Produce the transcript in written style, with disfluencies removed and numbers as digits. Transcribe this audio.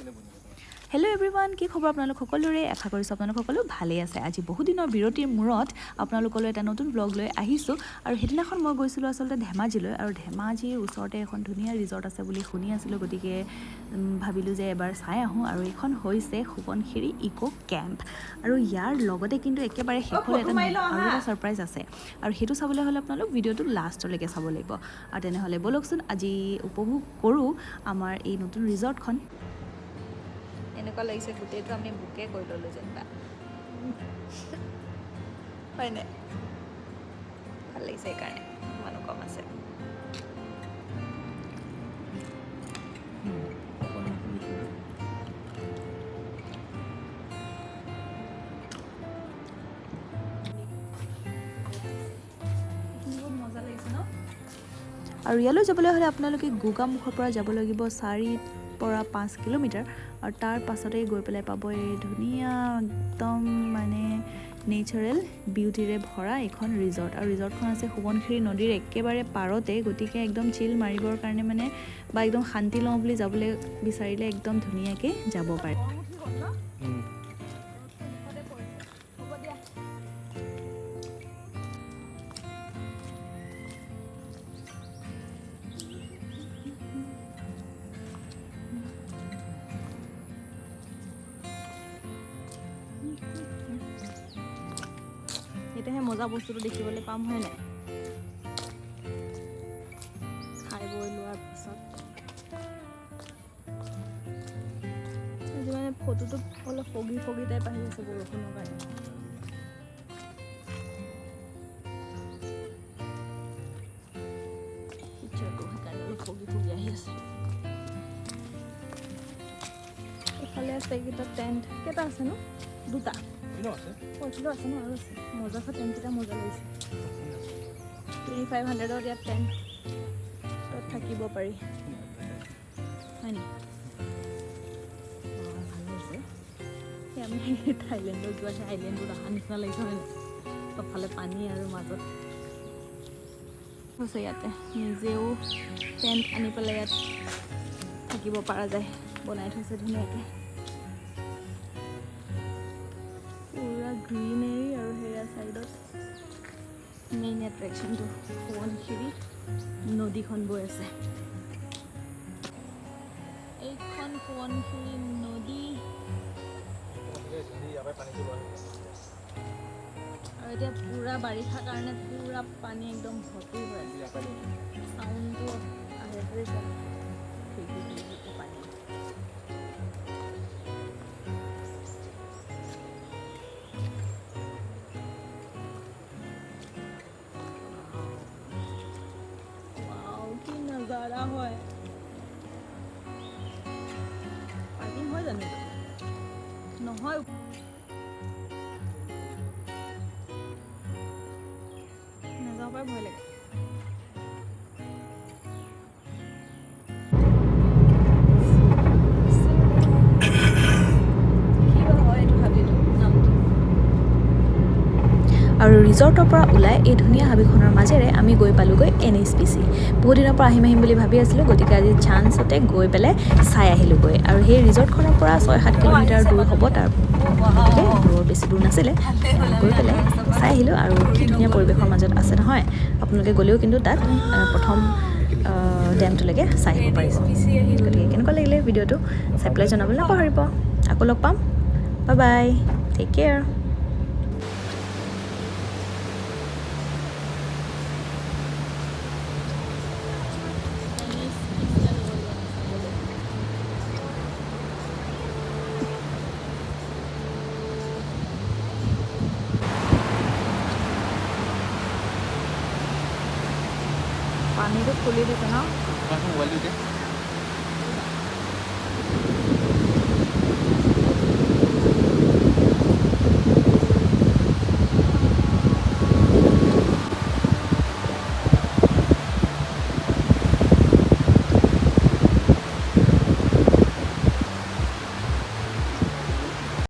Hello' everyone, কি খবৰ আপোনালোক সকলোৰে? আশা কৰিছোঁ আপোনালোক সকলো ভালেই আছে। আজি বহুদিনৰ বিৰতিৰ মূৰত আপোনালোকলৈ এটা নতুন ব্লগ লৈ আহিছোঁ। আৰু সেইদিনাখন মই গৈছিলোঁ আচলতে ধেমাজিলৈ, আৰু ধেমাজিৰ ওচৰতে এখন ধুনীয়া ৰিজৰ্ট আছে বুলি শুনি আছিলোঁ, গতিকে ভাবিলোঁ যে এবাৰ চাই আহোঁ। আৰু এইখন হৈছে সোৱণশিৰি ইক' কেম্প। আৰু ইয়াৰ লগতে কিন্তু একেবাৰে শেষলৈ আৰু এটা ছাৰপ্ৰাইজ আছে, আৰু সেইটো চাবলৈ হ'লে আপোনালোক ভিডিঅ'টো লাষ্টলৈকে চাব লাগিব। আৰু তেনেহ'লে ব'লকচোন আজি উপভোগ কৰোঁ আমাৰ এই নতুন ৰিজৰ্টখন। এনেকুৱা লাগিছে গোটেইটো আমি বুকে কৰি ল'লোঁ যেনিবা, হয়নে? ভাল লাগিছে, সেইকাৰণে মানুহ কম আছে। বহুত মজা লাগিছে ন? আৰু ইয়ালৈ যাবলৈ হ'লে আপোনালোকে গোগামুখৰ পৰা যাব লাগিব 4 পৰা 5 কিলোমিটাৰ, আৰু তাৰ পাছতেই গৈ পেলাই পাব এই ধুনীয়া একদম মানে নেচাৰেল বিউটিৰে ভৰা এইখন ৰিজৰ্ট। আৰু ৰিজৰ্টখন আছে সোৱণশিৰি নদীৰ একেবাৰে পাৰতে, গতিকে একদম চিল মাৰিবৰ কাৰণে মানে বা একদম শান্তি লওঁ বুলি যাবলৈ বিচাৰিলে একদম ধুনীয়াকৈ যাব পাৰে। এতিয়াহে মজা বস্তুটো দেখিবলৈ পাম, হয় নাই? খাই বৈ লোৱাৰ পিছত মানে ফটোটো অলপ ফগি ফগি টাইপ আহি আছে বৰষুণৰ কাৰণে। সেইকাৰণে অলপ ফগি ফগি আহি আছে। এইফালে আছে এইকেইটা টেণ্ট। কেইটা আছে ন? 2টা পইচিলো আছে ন? আৰু আছে মজা খোৱা টেণ্টকেইটা মজা লাগিছে। 2500ত ইয়াত টেণ্ট থাকিব পাৰি, হয় নি? ভাল লাগিছে। সেই আমি থাইলেণ্ডত যোৱা সেই আইলেণ্ডত অহা নিচিনা লাগিছে, হয় নাই? চবফালে পানী আৰু মাজত হৈছে। ইয়াতে নিজেও টেণ্ট আনি পেলাই ইয়াত থাকিব পৰা যায়, বনাই থৈছে ধুনীয়াকৈ। পুৰা গ্ৰীনেৰী, আৰু সেয়া ছাইডত মেইন এট্ৰেকশ্যনটো সোৱণশিৰি নদীখন বৈ আছে। এইখন সোৱণশিৰি নদী, আৰু এতিয়া পুৰা বাৰিষা কাৰণে পুৰা পানী একদম ভৰ্তি হৈ আছে। চাউণ্ডটো আহে পানী। কি নজাৰা হয়! পাৰ্কিং হয় জানো? নহয়, নাযাব পাৰে, ভয় লাগে। আৰু ৰিজৰ্টৰ পৰা ওলাই এই ধুনীয়া হাবিখনৰ মাজেৰে আমি গৈ পালোঁগৈ NHPC। বহুত দিনৰ পৰা আহিম বুলি ভাবি আছিলোঁ, গতিকে আজি চান্সতে গৈ পেলাই চাই আহিলোঁগৈ। আৰু সেই ৰিজৰ্টখনৰ পৰা 6-7 কিলোমিটাৰ দূৰ হ'ব, তাৰ গতিকে বৰ বেছি দূৰ নাছিলে। গৈ পেলাই চাই আহিলোঁ, আৰু কি ধুনীয়া পৰিৱেশৰ মাজত আছে নহয়। আপোনালোকে গ'লেও কিন্তু তাত প্ৰথম ডেমটোলৈকে চাই আহিব পাৰিব। গতিকে কেনেকুৱা লাগিলে ভিডিঅ'টো চাই পেলাই জনাবলৈ নাপাহৰিব। আকৌ লগ পাম, বাই বাই, টেক কেয়াৰ। পানীটো খুলি দিছে ন?